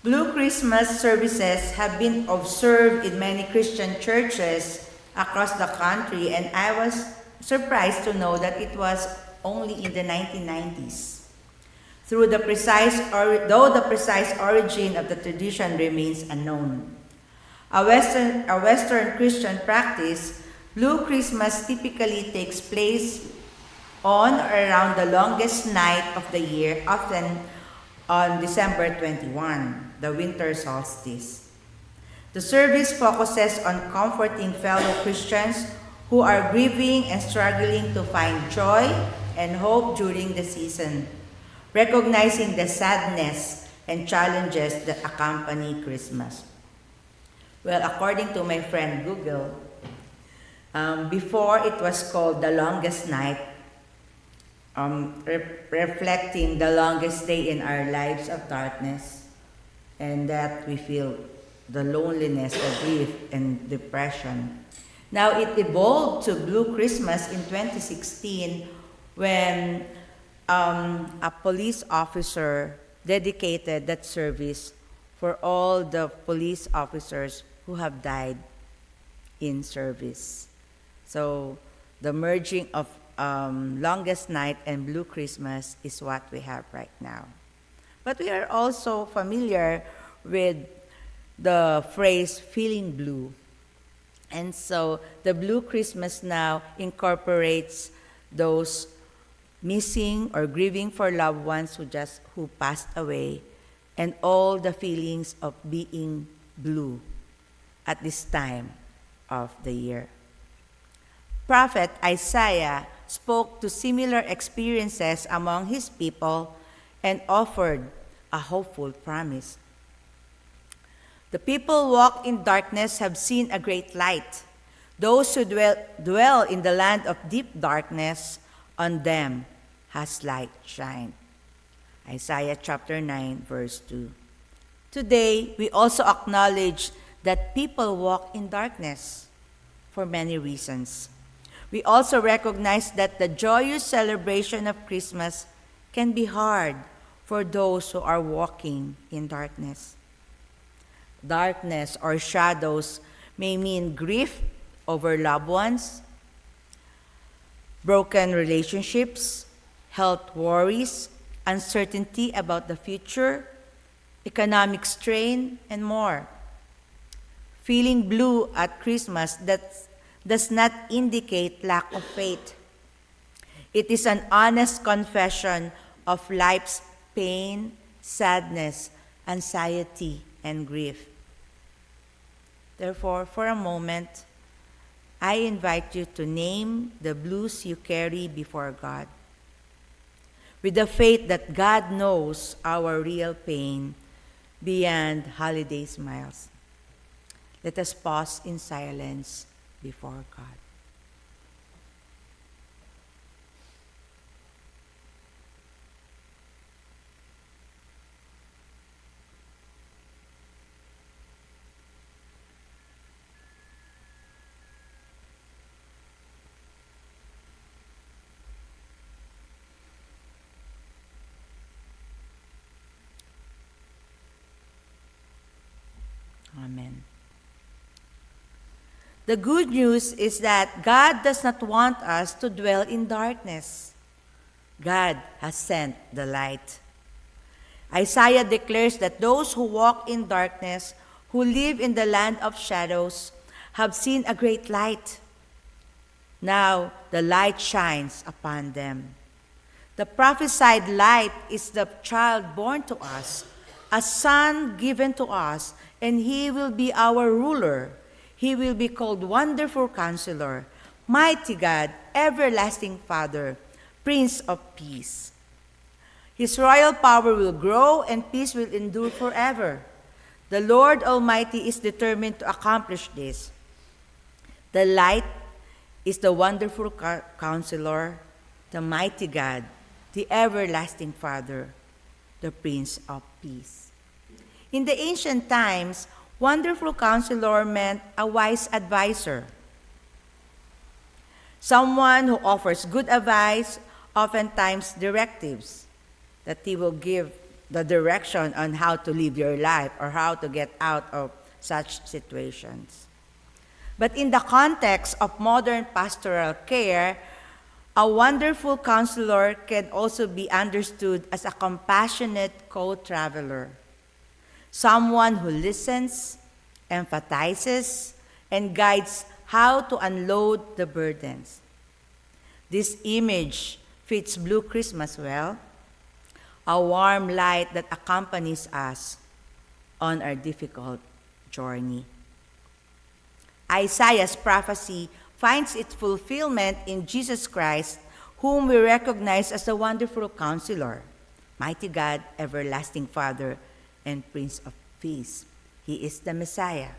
Blue Christmas services have been observed in many Christian churches across the country, and I was surprised to know that it was only in the 1990s. Though the precise origin of the tradition remains unknown. A Western Christian practice, Blue Christmas typically takes place on or around the longest night of the year, often on December 21, the winter solstice. The service focuses on comforting fellow Christians who are grieving and struggling to find joy and hope during the season, recognizing the sadness and challenges that accompany Christmas. Well, according to my friend Google, before it was called the longest night, reflecting the longest day in our lives of darkness, and that we feel the loneliness, the grief, and depression. Now it evolved to Blue Christmas in 2016 when a police officer dedicated that service for all the police officers who have died in service. So the merging of Longest Night and Blue Christmas is what we have right now. But we are also familiar with the phrase feeling blue. And so the Blue Christmas now incorporates those missing or grieving for loved ones who passed away, and all the feelings of being blue at this time of the year. Prophet Isaiah spoke to similar experiences among his people and offered a hopeful promise. The people walk in darkness have seen a great light. Those who dwell in the land of deep darkness, on them has light shined. Isaiah chapter 9, verse 2. Today, we also acknowledge that people walk in darkness for many reasons. We also recognize that the joyous celebration of Christmas can be hard for those who are walking in darkness. Darkness or shadows may mean grief over loved ones, broken relationships, health worries, uncertainty about the future, economic strain, and more. Feeling blue at Christmas does not indicate lack of faith. It is an honest confession of life's pain, sadness, anxiety, and grief. Therefore, for a moment, I invite you to name the blues you carry before God, with the faith that God knows our real pain beyond holiday smiles. Let us pause in silence before God. Amen. The good news is that God does not want us to dwell in darkness. God has sent the light. Isaiah declares that those who walk in darkness, who live in the land of shadows, have seen a great light. Now the light shines upon them. The prophesied light is the child born to us, a son given to us, and he will be our ruler. He will be called Wonderful Counselor, Mighty God, Everlasting Father, Prince of Peace. His royal power will grow and peace will endure forever. The Lord Almighty is determined to accomplish this. The light is the Wonderful Counselor, the Mighty God, the Everlasting Father, the Prince of Peace. In the ancient times, Wonderful Counselor meant a wise advisor, someone who offers good advice, oftentimes directives that he will give the direction on how to live your life or how to get out of such situations. But in the context of modern pastoral care, a wonderful counselor can also be understood as a compassionate co-traveler, someone who listens, empathizes, and guides how to unload the burdens. This image fits Blue Christmas well, a warm light that accompanies us on our difficult journey. Isaiah's prophecy finds its fulfillment in Jesus Christ, whom we recognize as the wonderful counselor, mighty God, everlasting Father, and Prince of Peace. He is the Messiah.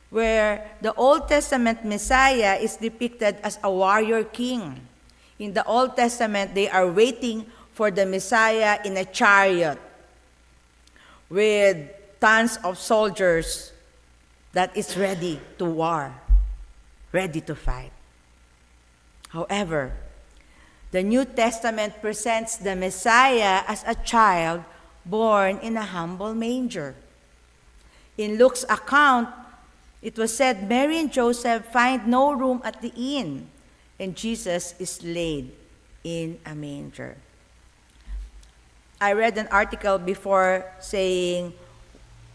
Where the Old Testament Messiah is depicted as a warrior king. In the Old Testament, they are waiting for the Messiah in a chariot with tons of soldiers that is ready to war, ready to fight. However, the New Testament presents the Messiah as a child born in a humble manger. In Luke's account, it was said Mary and Joseph find no room at the inn, and Jesus is laid in a manger. I read an article before saying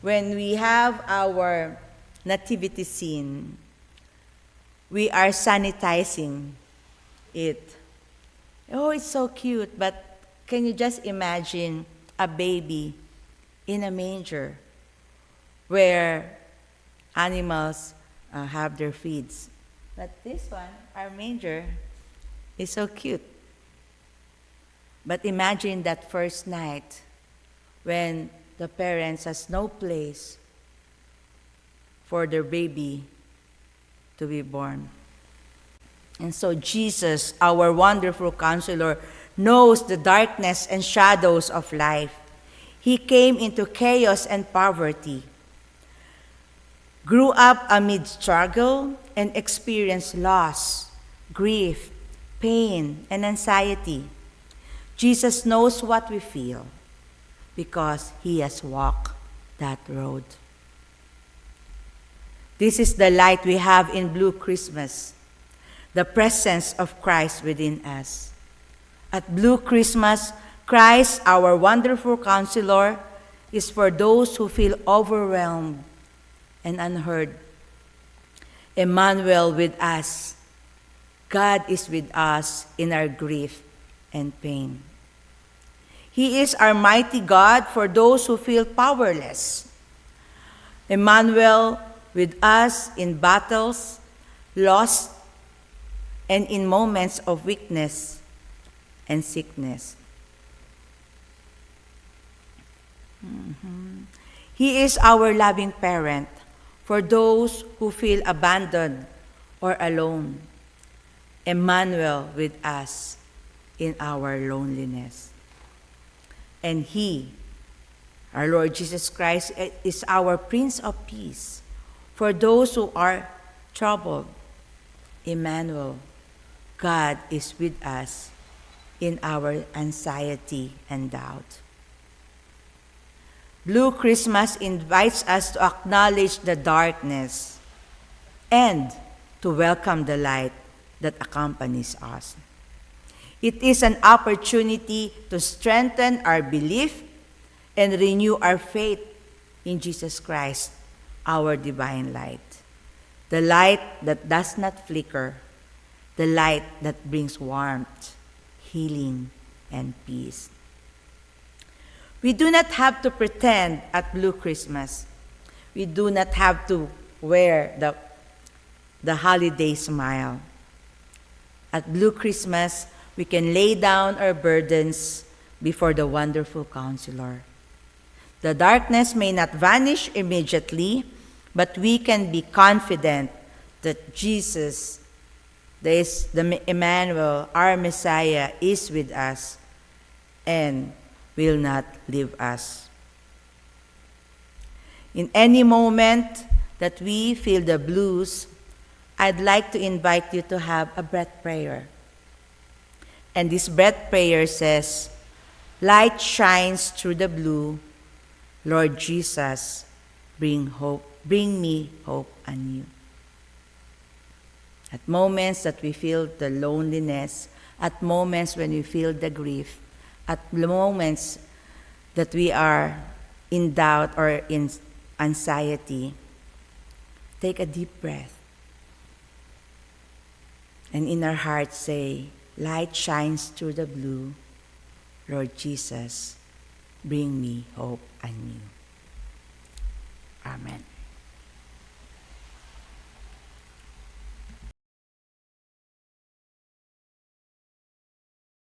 when we have our nativity scene, we are sanitizing it. Oh, it's so cute, but can you just imagine a baby in a manger where animals have their feeds? But this one, our manger, is so cute. But imagine that first night when the parents has no place for their baby to be born. And so Jesus, our wonderful counselor, knows the darkness and shadows of life. He came into chaos and poverty, grew up amid struggle, and experienced loss, grief, pain, and anxiety. Jesus knows what we feel because he has walked that road. This is the light we have in Blue Christmas, the presence of Christ within us. At Blue Christmas, Christ, our wonderful counselor, is for those who feel overwhelmed and unheard. Emmanuel with us. God is with us in our grief and pain. He is our mighty God for those who feel powerless. Emmanuel with us in battles, loss, and in moments of weakness and sickness. He is our loving parent for those who feel abandoned or alone. Emmanuel with us in our loneliness. And he, our Lord Jesus Christ, is our Prince of Peace for those who are troubled. Emmanuel, God is with us in our anxiety and doubt. Blue Christmas invites us to acknowledge the darkness and to welcome the light that accompanies us. It is an opportunity to strengthen our belief and renew our faith in Jesus Christ, our divine light. The light that does not flicker, the light that brings warmth, healing, and peace. We do not have to pretend at Blue Christmas. We do not have to wear the holiday smile. At Blue Christmas, we can lay down our burdens before the wonderful counselor. The darkness may not vanish immediately, but we can be confident that Jesus, the Emmanuel, our Messiah, is with us and will not leave us. In any moment that we feel the blues, I'd like to invite you to have a breath prayer. And this breath prayer says, Light shines through the blue. Lord Jesus, bring me hope anew. At moments that we feel the loneliness, at moments when we feel the grief, at moments that we are in doubt or in anxiety, take a deep breath. And in our hearts say, light shines through the blue. Lord Jesus, bring me hope anew. Amen.